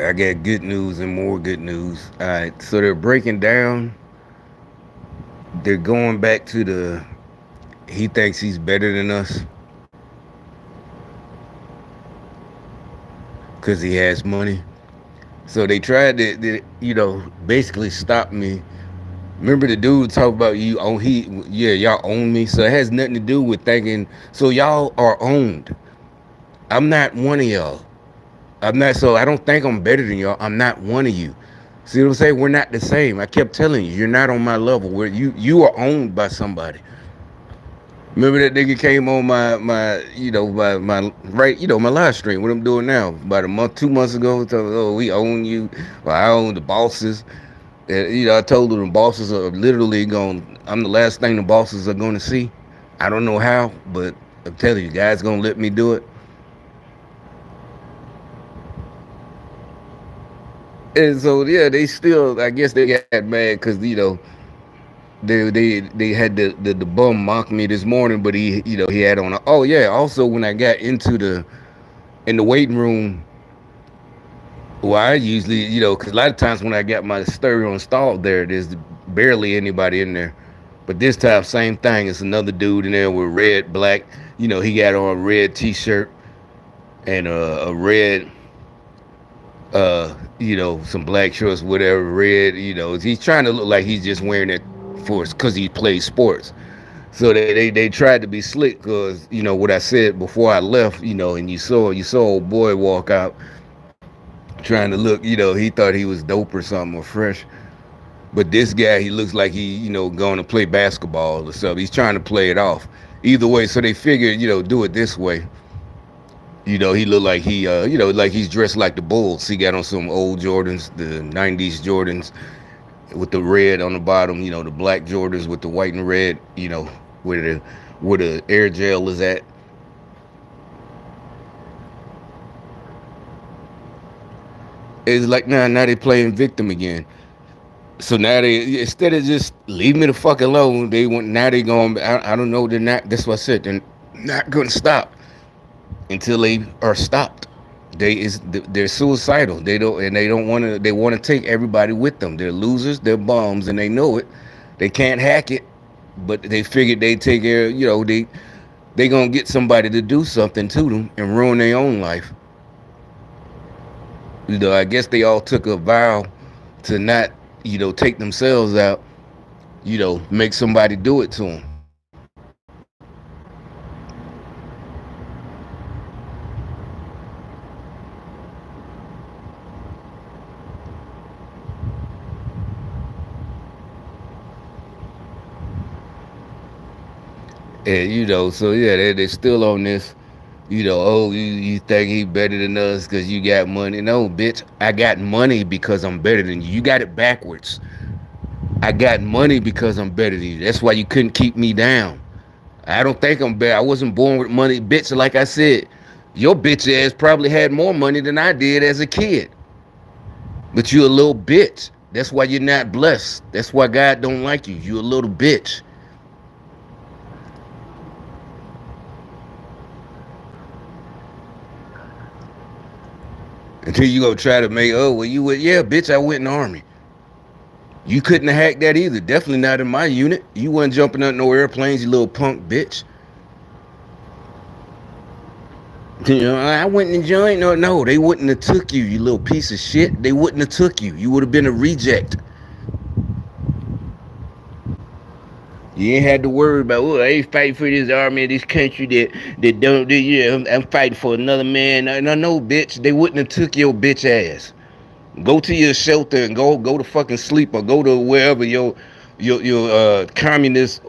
I got good news and more good news. All right, so they're breaking down. They're going back to the. He thinks he's better than us because he has money. So they tried to basically stop me. Remember the dude talk about you own y'all own me. So it has nothing to do with thinking. So y'all are owned. I'm not one of y'all. I'm not. So I don't think I'm better than y'all. I'm not one of you. See what I'm saying? We're not the same. I kept telling you, you're not on my level. Where you are owned by somebody. Remember that nigga came on my right my live stream. What I'm doing now? About a month, 2 months ago. Oh, we own you. Well, I own the bosses. And, I told them the bosses are literally going. I'm the last thing the bosses are going to see. I don't know how, but I'm telling you, guys gonna let me do it. And so yeah, they still. I guess they got mad because they had the bum mock me this morning, but he had on. Oh yeah. Also, when I got in the waiting room, well, I usually because a lot of times when I got my stereo installed there, there's barely anybody in there. But this time, same thing. It's another dude in there with red, black. He got on a red T-shirt and a red, some black shorts, whatever, red. He's trying to look like he's just wearing it for because he plays sports. So they tried to be slick because what I said before I left, and you saw old boy walk out trying to look, he thought he was dope or something or fresh. But this guy, he looks like he, going to play basketball or something. He's trying to play it off. Either way, so they figured, do it this way. He looked like like he's dressed like the Bulls. He got on some old Jordans, the '90s Jordans, with the red on the bottom. The black Jordans with the white and red. Where the air gel is at. It's like now they playing victim again. So now they instead of just leave me the fuck alone, they want now they going. I don't know. They're not. That's what I said. They're not going to stop until they are stopped. They're suicidal. They don't want to. They want to take everybody with them. They're losers. They're bums, and they know it. They can't hack it, but they figured they take care. They gonna get somebody to do something to them and ruin their own life. I guess they all took a vow to not take themselves out, make somebody do it to them. And so yeah, they're still on this. Oh, you think he better than us because you got money? No, bitch, I got money because I'm better than you. You got it backwards. I got money because I'm better than you. That's why you couldn't keep me down. I don't think I'm better. I wasn't born with money, bitch. Like I said, your bitch ass probably had more money than I did as a kid. But you a little bitch. That's why you're not blessed. That's why God don't like you. You a little bitch. Until you go try to make, oh, well, you would, yeah, bitch, I went in the army. You couldn't have hacked that either. Definitely not in my unit. You wasn't jumping up no airplanes, you little punk bitch. I went and joined. No, they wouldn't have took you, you little piece of shit. They wouldn't have took you. You would have been a reject. You ain't had to worry about, oh, I ain't fighting for this army, this country that don't do, I'm fighting for another man. No, bitch. They wouldn't have took your bitch ass. Go to your shelter and go to fucking sleep or go to wherever your communist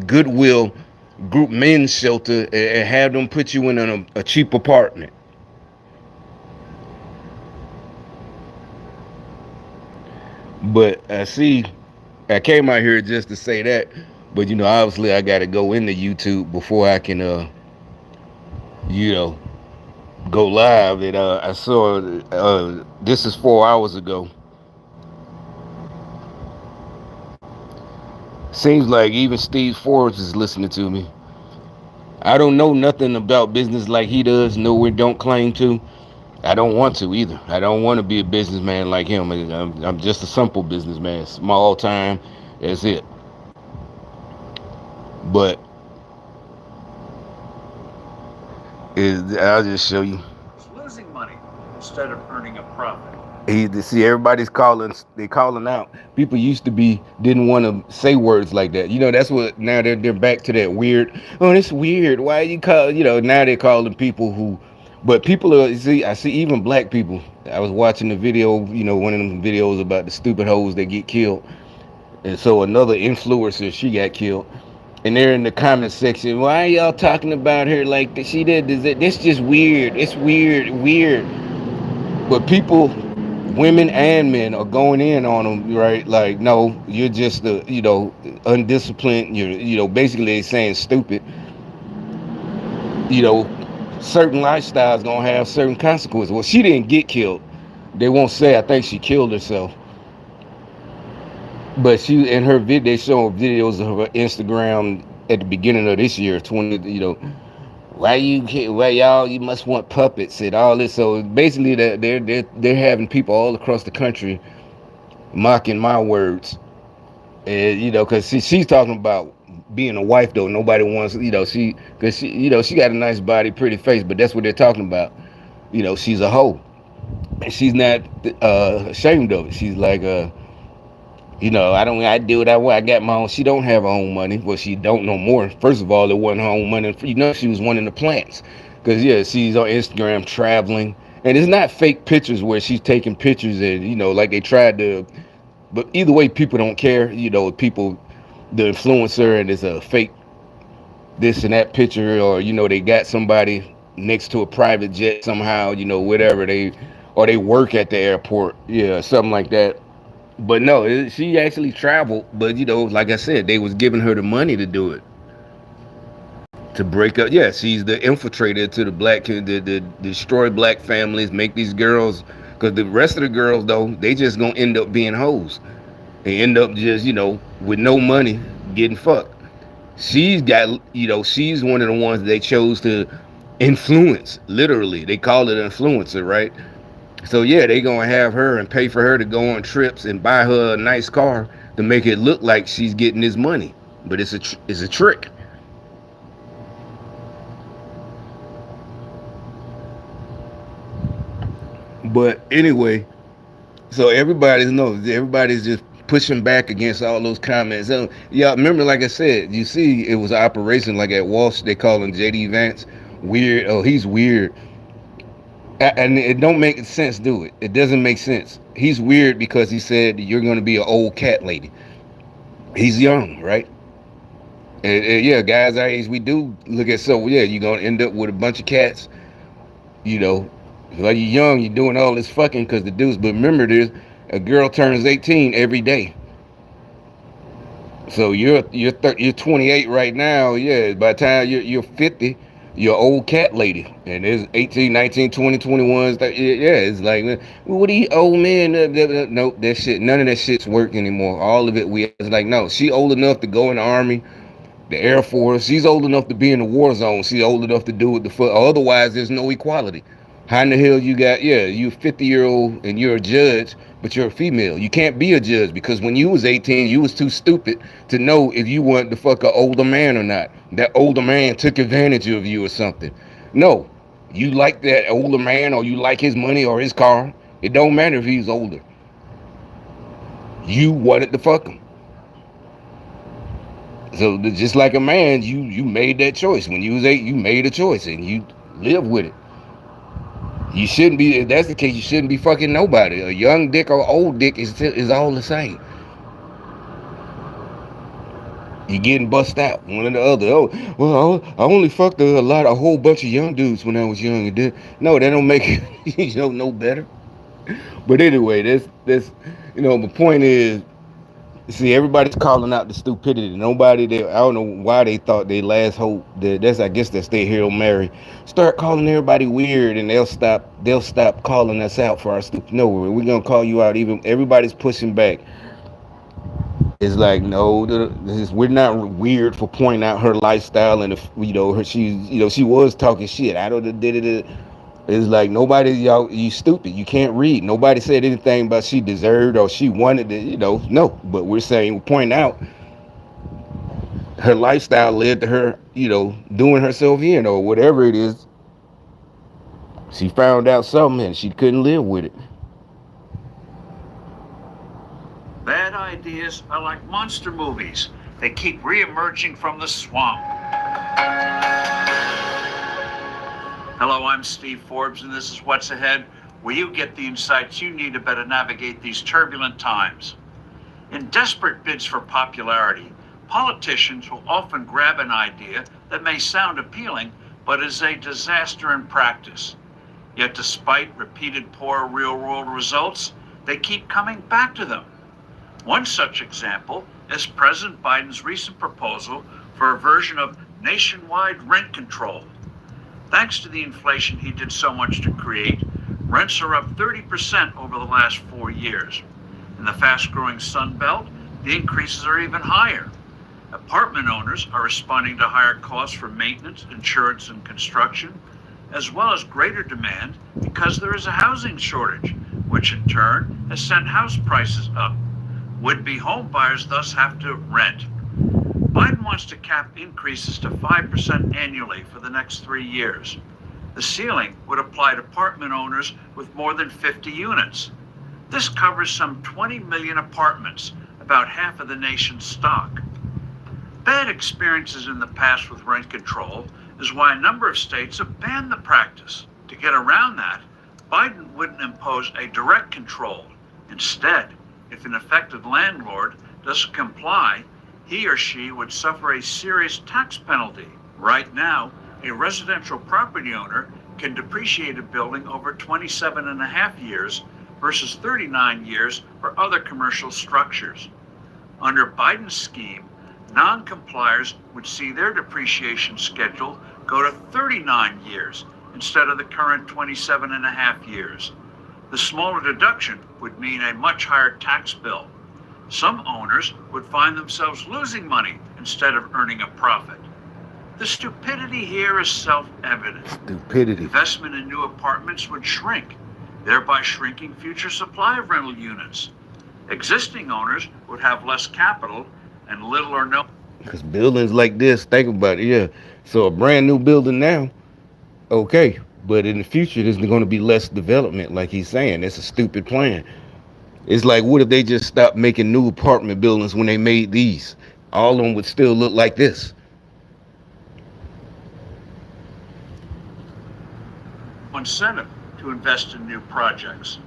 goodwill group men's shelter and have them put you in a cheap apartment. But I came out here just to say that. But obviously I got to go into YouTube before I can you know go live. And I saw this is 4 hours ago. Seems like even Steve Forbes is listening to me. I don't know nothing about business like he does. Nowhere don't claim to. I don't want to either. I don't want to be a businessman like him. I'm just a simple businessman, small time. That's it. But I'll just show you. Losing money instead of earning a profit. See, everybody's calling. They calling out. People used to be didn't want to say words like that. That's what now they're back to that weird. Oh, it's weird. Why you call? Now they're calling people who. But people are. See, I see even black people. I was watching the video. One of them videos about the stupid hoes that get killed. And so another influencer, she got killed. And they're in the comment section. Why are y'all talking about her like this? She did this. This just weird. It's weird, weird. But people, women and men, are going in on them, right? Like, no, you're just undisciplined. You're, basically saying stupid. You know, certain lifestyles gonna have certain consequences. Well, she didn't get killed. They won't say. I think she killed herself. But she in her video, they show videos of her Instagram at the beginning of this year, 20. Why y'all? You must want puppets and all this. So basically, they're having people all across the country mocking my words, and because she's talking about being a wife though. Nobody wants, because she got a nice body, pretty face, but that's what they're talking about. She's a hoe, and she's not ashamed of it. She's like, I do what I want. I got my own. She don't have her own money. Well, she don't no more. First of all, it wasn't her own money. She was one of the plants. Because, yeah, she's on Instagram traveling. And it's not fake pictures where she's taking pictures and, like they tried to. But either way, people don't care. People, the influencer, and it's a fake this and that picture. Or, they got somebody next to a private jet somehow, whatever. Or they work at the airport. Yeah, something like that. But no, she actually traveled. But like I said, they was giving her the money to do it, to break up. Yeah, she's the infiltrator to the black, the destroy black families, make these girls. Because the rest of the girls though, they just gonna end up being hoes. They end up just with no money getting fucked. She's got she's one of the ones they chose to influence. Literally, they call it influencer, right? So yeah, they gonna have her and pay for her to go on trips and buy her a nice car to make it look like she's getting this money, but it's a trick. But anyway, so everybody's just pushing back against all those comments. Yeah, remember, like I said, you see, it was an operation like at Wall Street. They call him JD Vance weird. Oh, he's weird. And it don't make sense, do it? It doesn't make sense. He's weird because he said you're going to be an old cat lady. He's young, right? And yeah, guys our age, we do look at, so yeah, you're going to end up with a bunch of cats. You know, like you're young, you're doing all this fucking because the dudes. But remember, this a girl turns 18 every day. So you're 28 right now. Yeah, by the time you're 50, you're an old cat lady. And there's 18, 19, 20, 21. Yeah, it's like, well, what are you old men? Nope, that shit. None of that shit's work anymore. All of it. It's like, no, she old enough to go in the army, the Air Force. She's old enough to be in the war zone. She's old enough to do it the foot. Otherwise, there's no equality. How in the hell you got? Yeah, you 50-year-old and you're a judge, but you're a female. You can't be a judge because when you was 18, you was too stupid to know if you wanted to fuck an older man or not. That older man took advantage of you or something. No, you like that older man or you like his money or his car. It don't matter if he's older. You wanted to fuck him. So just like a man, you made that choice. When you was 8, you made a choice and you live with it. You shouldn't be. If that's the case, you shouldn't be fucking nobody. A young dick or old dick is all the same. You getting bust out, one or the other. Oh, well, I only fucked a whole bunch of young dudes when I was young. And then, no, that don't make it no better. But anyway, that's the point is, see, everybody's calling out the stupidity. Nobody there. I don't know why they thought they last hope. I guess that's their Hail Mary. Start calling everybody weird, and they'll stop calling us out for our stupid. No, we're gonna call you out. Even everybody's pushing back. It's like, no, we're not weird for pointing out her lifestyle and she was talking shit. I don't did it. It's like nobody, y'all, you stupid. You can't read. Nobody said anything about she deserved or she wanted it. No. But we're saying, we point out her lifestyle led to her, doing herself in or whatever it is. She found out something and she couldn't live with it. Bad ideas are like monster movies. They keep re-emerging from the swamp. Hello, I'm Steve Forbes, and this is What's Ahead, where you get the insights you need to better navigate these turbulent times. In desperate bids for popularity, politicians will often grab an idea that may sound appealing, but is a disaster in practice. Yet despite repeated poor real-world results, they keep coming back to them. One such example is President Biden's recent proposal for a version of nationwide rent control. Thanks to the inflation he did so much to create, rents are up 30% over the last 4 years. In the fast-growing Sun Belt, the increases are even higher. Apartment owners are responding to higher costs for maintenance, insurance, and construction, as well as greater demand because there is a housing shortage, which in turn has sent house prices up. Would-be home buyers thus have to rent. Biden wants to cap increases to 5% annually for the next 3 years. The ceiling would apply to apartment owners with more than 50 units. This covers some 20 million apartments, about half of the nation's stock. Bad experiences in the past with rent control is why a number of states have banned the practice. To get around that, Biden wouldn't impose a direct control. Instead, if an affected landlord doesn't comply, he or she would suffer a serious tax penalty. Right now, a residential property owner can depreciate a building over 27 and a half years versus 39 years for other commercial structures. Under Biden's scheme, non-compliers would see their depreciation schedule go to 39 years instead of the current 27 and a half years. The smaller deduction would mean a much higher tax bill. Some owners would find themselves losing money instead of earning a profit. The stupidity here is self-evident. Stupidity. Investment in new apartments would shrink, thereby shrinking future supply of rental units. Existing owners would have less capital and little or no. Because buildings like this, think about it, yeah. So a brand new building now, okay. But in the future, there's going to be less development, like he's saying. It's a stupid plan. It's like, what if they just stopped making new apartment buildings when they made these? All of them would still look like this. Incentive to invest in new projects.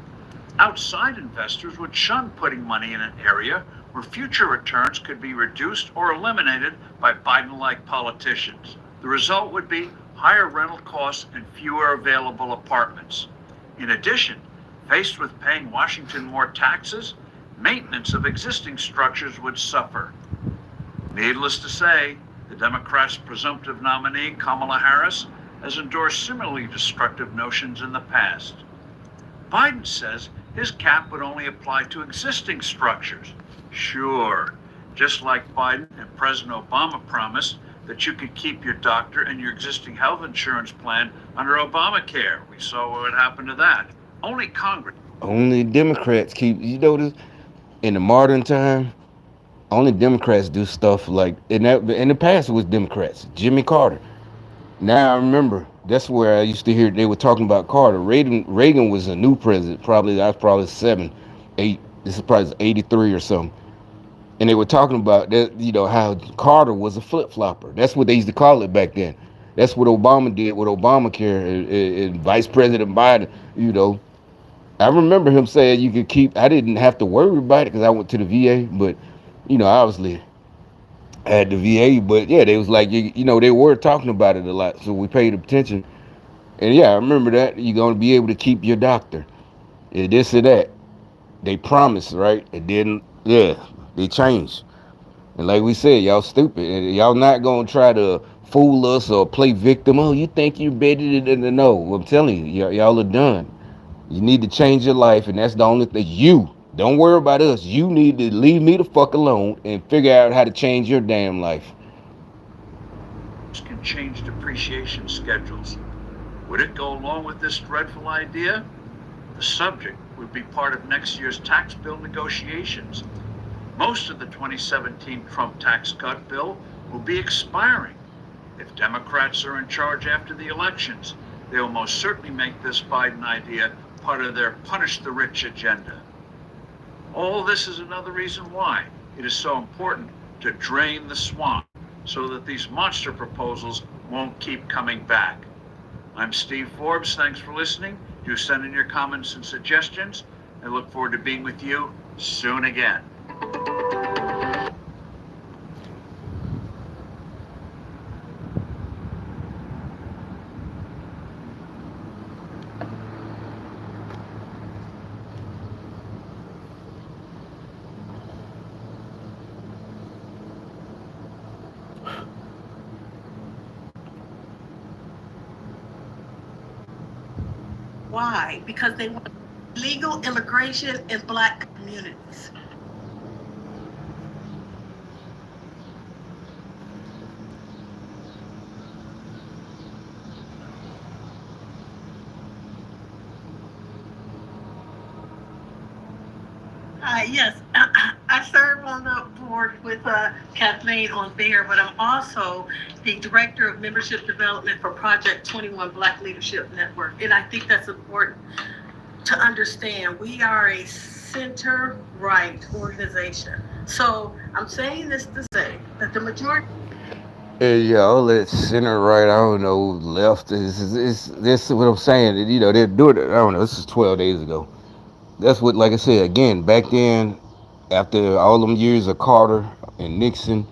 Outside investors would shun putting money in an area where future returns could be reduced or eliminated by Biden-like politicians. The result would be higher rental costs and fewer available apartments. In addition, faced with paying Washington more taxes, maintenance of existing structures would suffer. Needless to say, the Democrats' presumptive nominee, Kamala Harris, has endorsed similarly destructive notions in the past. Biden says his cap would only apply to existing structures. Sure, just like Biden and President Obama promised that you could keep your doctor and your existing health insurance plan under Obamacare. We saw what happened to that. Only Congress. Only Democrats keep, this, in the modern time, only Democrats do stuff like, in the past it was Democrats, Jimmy Carter. Now I remember, that's where I used to hear they were talking about Carter. Reagan was a new president, I was probably 7, 8, this is probably 83 or something. And they were talking about that, how Carter was a flip-flopper. That's what they used to call it back then. That's what Obama did with Obamacare and Vice President Biden, I remember him saying you could keep, I didn't have to worry about it because I went to the VA, but, obviously I had the VA, but yeah, they was like, they were talking about it a lot, so we paid attention. And yeah, I remember that, you're going to be able to keep your doctor, this or that. They promised, right? It didn't, they changed. And like we said, y'all stupid. And y'all not going to try to fool us or play victim. Oh, you think you're better than no. I'm telling you, y'all are done. You need to change your life, and that's the only thing. You, don't worry about us. You need to leave me the fuck alone and figure out how to change your damn life. Can change depreciation schedules. Would it go along with this dreadful idea? The subject would be part of next year's tax bill negotiations. Most of the 2017 Trump tax cut bill will be expiring. If Democrats are in charge after the elections, they will most certainly make this Biden idea part of their punish the rich agenda. All this is another reason why it is so important to drain the swamp so that these monster proposals won't keep coming back. I'm Steve Forbes. Thanks for listening. Do send in your comments and suggestions. I look forward to being with you soon again. Why? Because they want legal immigration in Black communities. Yes, I serve on the board with Kathleen on BEAR, but I'm also the Director of Membership Development for Project 21 Black Leadership Network. And I think that's important to understand. We are a center-right organization. So I'm saying this to say that the majority... Hey, yeah, all that center right, I don't know, left is this what I'm saying. You know, they're doing it. I don't know. This is 12 days ago. That's what, like I said, again, back then, after all them years of Carter and Nixon,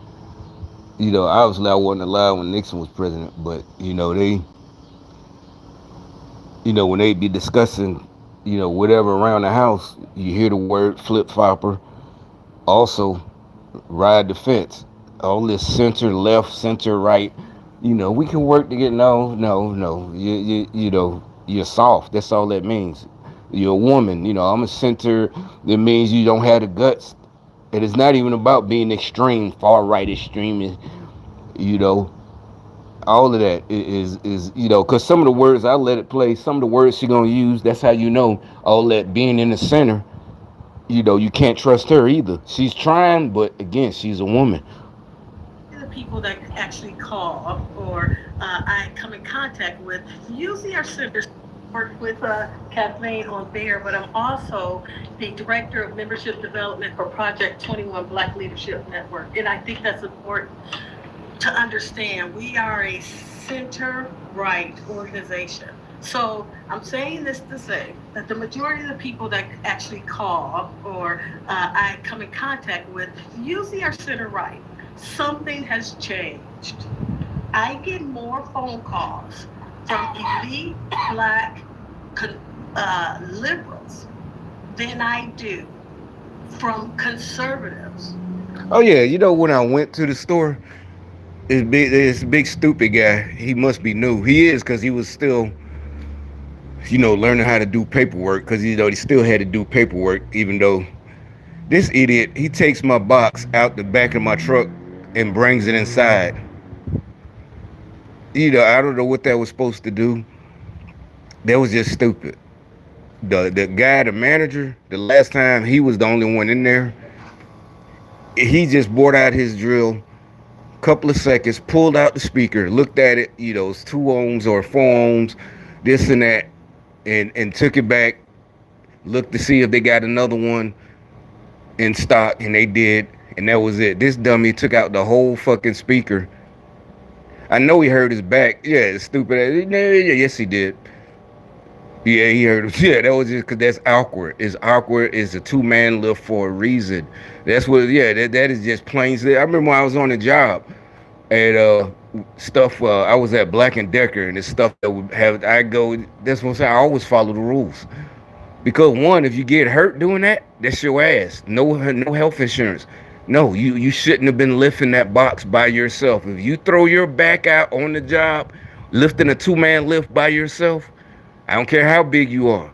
you know, obviously I wasn't alive when Nixon was president, but, you know, when they be discussing, you know, whatever around the house, you hear the word flip-flopper, also ride the fence. All this center left, center right, you know, we can work to get, no. You know, you're soft. That's all that means. You're a woman, you know, I'm a center. That means you don't have the guts. And it's not even about being extreme, far right extreme, you know. All of that is you know, because some of the words, I let it play, some of the words she's going to use, that's how you know all that being in the center, you know, you can't trust her either. She's trying, but again, she's a woman. The people that actually call or I come in contact with usually are centers. Work with Kathleen on BEAR, but I'm also the Director of Membership Development for Project 21 Black Leadership Network. And I think that's important to understand. We are a center-right organization. So I'm saying this to say that the majority of the people that actually call or I come in contact with usually are center-right. Something has changed. I get more phone calls from elite Black liberals than I do from conservatives. Oh yeah, you know, when I went to the store, this big stupid guy, he must be new. He is, because he was still, you know, learning how to do paperwork, because, you know, he still had to do paperwork, even though this idiot, he takes my box out the back of my truck and brings it inside. You know, I don't know what that was supposed to do. That was just stupid. The guy, the manager, the last time he was the only one in there, he just brought out his drill, couple of seconds, pulled out the speaker, looked at it, you know, it's 2 ohms or 4 ohms, this and that, and took it back, looked to see if they got another one in stock, and they did, and that was it. This dummy took out the whole fucking speaker. I know he hurt his back. Yeah, it's stupid. Yes, he did. Yeah, he heard him. Yeah, that was just because that's awkward. It's awkward. It's a 2-man lift for a reason. That's what, yeah, that is just plain. I remember when I was on the job and stuff, I was at Black and Decker, and it's stuff that would have, I go, that's what I'm saying, I always follow the rules. Because one, if you get hurt doing that, that's your ass. No health insurance. No, you shouldn't have been lifting that box by yourself. If you throw your back out on the job, lifting a 2-man lift by yourself, I don't care how big you are.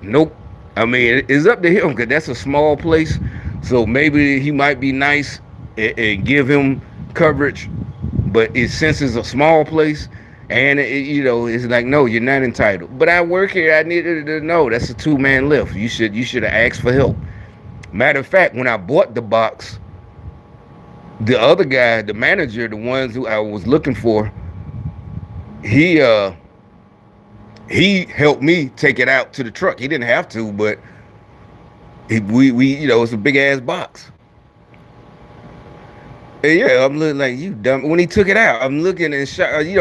Nope. I mean, it's up to him, because that's a small place. So maybe he might be nice and give him coverage. But since it's a small place, And it's like, no, you're not entitled. But I work here. I needed to know that's a 2-man lift. You should have asked for help. Matter of fact, when I bought the box, the other guy, the manager, the ones who I was looking for, he he helped me take it out to the truck. He didn't have to, but we it's a big ass box. And yeah, I'm looking like, you dumb. When he took it out, I'm looking and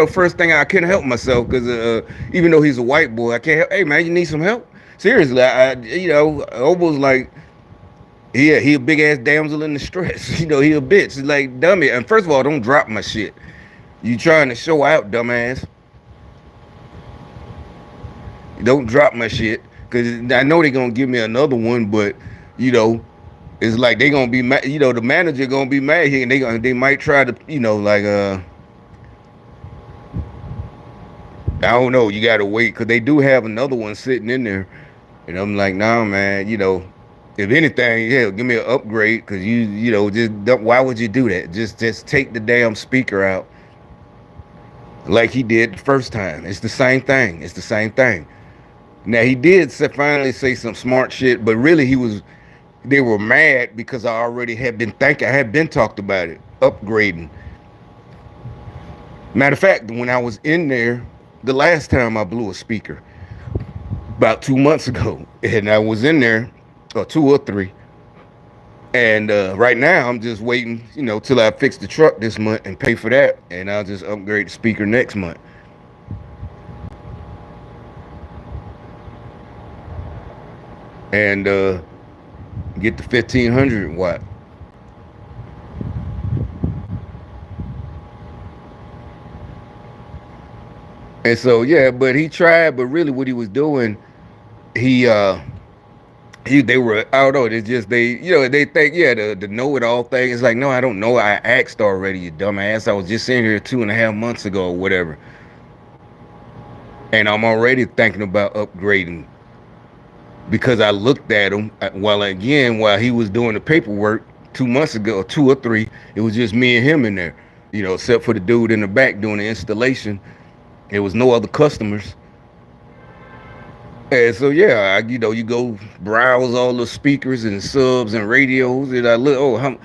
first thing, I couldn't help myself because even though he's a white boy, I can't help. Hey man, you need some help? Seriously, I almost like, yeah, he a big ass damsel in distress. He a bitch. Like, dummy. And first of all, don't drop my shit. You trying to show out, dumbass. Don't drop my shit. Because I know they're going to give me another one, but, it's like they going to be mad. The manager going to be mad here, and they might try to, I don't know. You got to wait because they do have another one sitting in there. And I'm like, nah, man, if anything, yeah, give me an upgrade because why would you do that? Just take the damn speaker out like he did the first time. It's the same thing. It's the same thing. Now he did finally say some smart shit, but really they were mad because I already had been talked about it, upgrading. Matter of fact, when I was in there, the last time I blew a speaker, about 2 months ago, and I was in there, or 2 or 3, and right now I'm just waiting, till I fix the truck this month and pay for that, and I'll just upgrade the speaker next month. And get the 1500 watt. And so yeah, but he tried, but really what he was doing, they were, I don't know, it's just they think, yeah, the know-it-all thing. It's like, no, I don't know. I asked already, you dumbass. I was just in here 2.5 months ago or whatever. And I'm already thinking about upgrading because I looked at him while he was doing the paperwork 2 months ago, or 2 or 3. It was just me and him in there, except for the dude in the back doing the installation. There was no other customers. And so yeah, you go browse all the speakers and subs and radios, and I look,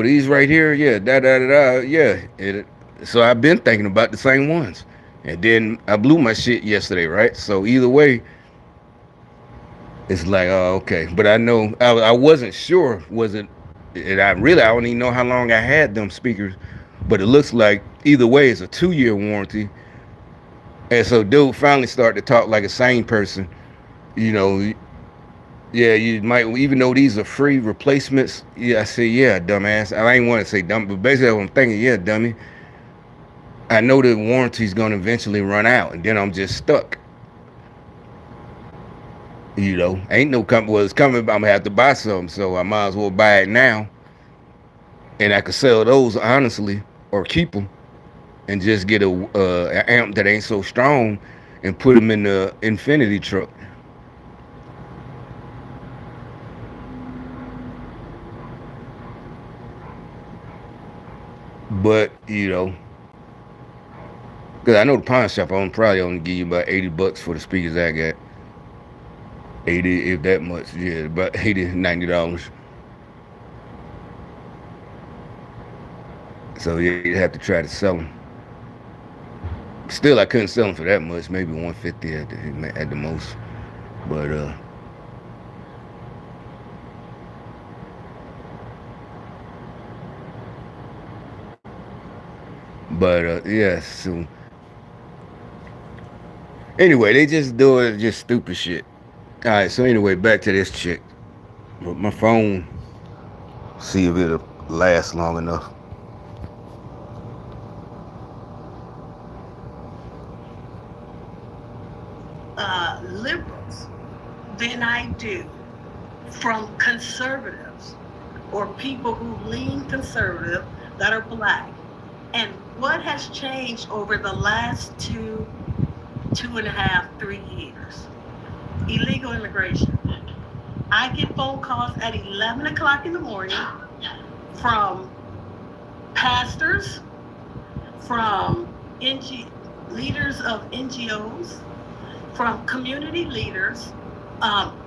these right here, yeah, yeah. So I've been thinking about the same ones, and then I blew my shit yesterday, right? So either way, it's like, oh, okay. But I know I wasn't sure, and I don't even know how long I had them speakers, but it looks like either way it's a 2-year warranty. And so dude finally started to talk like a sane person. Yeah, you might, even though these are free replacements. Yeah, I say, yeah, dumbass. I ain't want to say dumb, but basically what I'm thinking, yeah, dummy. I know the warranty's going to eventually run out, and then I'm just stuck. Ain't no company was coming, but I'm going to have to buy some, so I might as well buy it now. And I could sell those honestly, or keep them, and just get an amp that ain't so strong and put them in the Infinity truck. But because I know the pawn shop, I'm probably only give you about $80 for the speakers I got. 80, if that much, yeah, about $80-$90. So yeah, you'd have to try to sell them. Still, I couldn't sell them for that much, maybe $150 at the most. But yeah, so anyway, they just doing just stupid shit. All right, so anyway, back to this chick. But my phone, see if it'll last long enough. Liberals than I do from conservatives or people who lean conservative that are black. And what has changed over the last 2.5, 3 years? Illegal immigration. I get phone calls at 11 o'clock in the morning from pastors, from leaders of NGOs, from community leaders,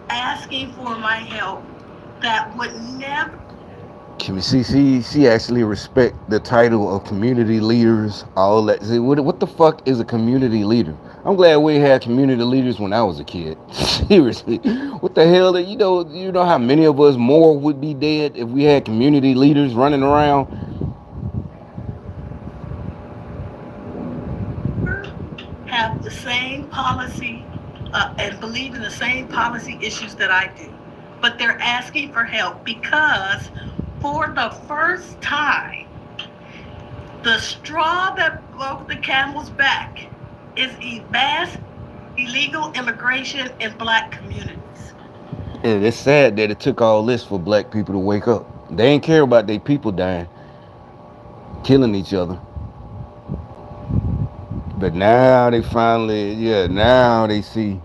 asking for my help that would never. Can we see? She actually respect the title of community leaders. All that. See, what the fuck is a community leader? I'm glad we had community leaders when I was a kid. Seriously, what the hell? You know how many of us more would be dead if we had community leaders running around. Have the same policy and believe in the same policy issues that I do, but they're asking for help because for the first time, the straw that broke the camel's back is mass illegal immigration in black communities. And it's sad that it took all this for black people to wake up. They ain't care about their people dying, killing each other. But now they finally, now they see.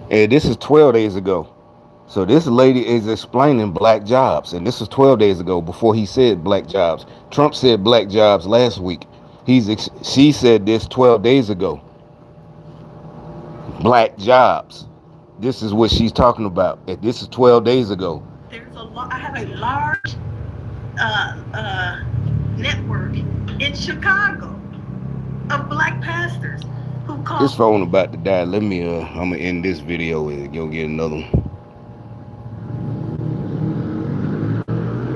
And this is 12 days ago. So this lady is explaining black jobs, and this is 12 days ago before he said black jobs. Trump said black jobs last week. She said this 12 days ago. Black jobs. This is what she's talking about. And this is 12 days ago. I have a large network in Chicago of black pastors who call. This phone about to die. I'm gonna end this video and go get another one.